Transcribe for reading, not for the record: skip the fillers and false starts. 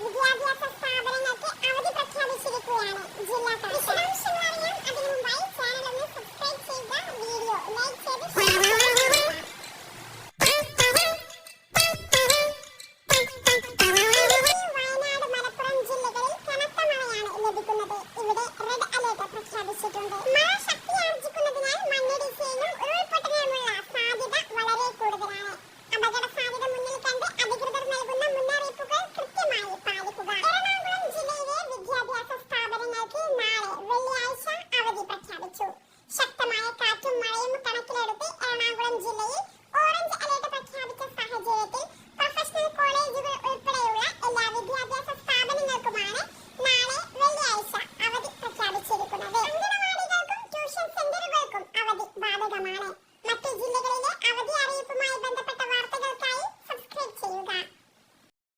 വിദ്യാഭ്യാസ സ്ഥാപനങ്ങൾക്ക് അവധി പ്രഖ്യാപിച്ചിരിക്കുകയാണ് ജില്ലാ കളക്ടർ. വിശദാംശങ്ങൾ അറിയാൻ അതിനു മുമ്പായി ചാനൽ ഒന്ന് സബ്സ്ക്രൈബ് ചെയ്യുക, വീഡിയോ ലൈക്ക് ചെയ്ത് ഷെയർ ചെയ്യുക. വയനാട്, മലപ്പുറം ജില്ലകളിൽ കനത്ത മഴയാണ് ലഭിക്കുന്നത്. ഇവിടെ റെഡ് അലേർട്ട് പ്രഖ്യാപിച്ചിട്ടുണ്ട്. മഴ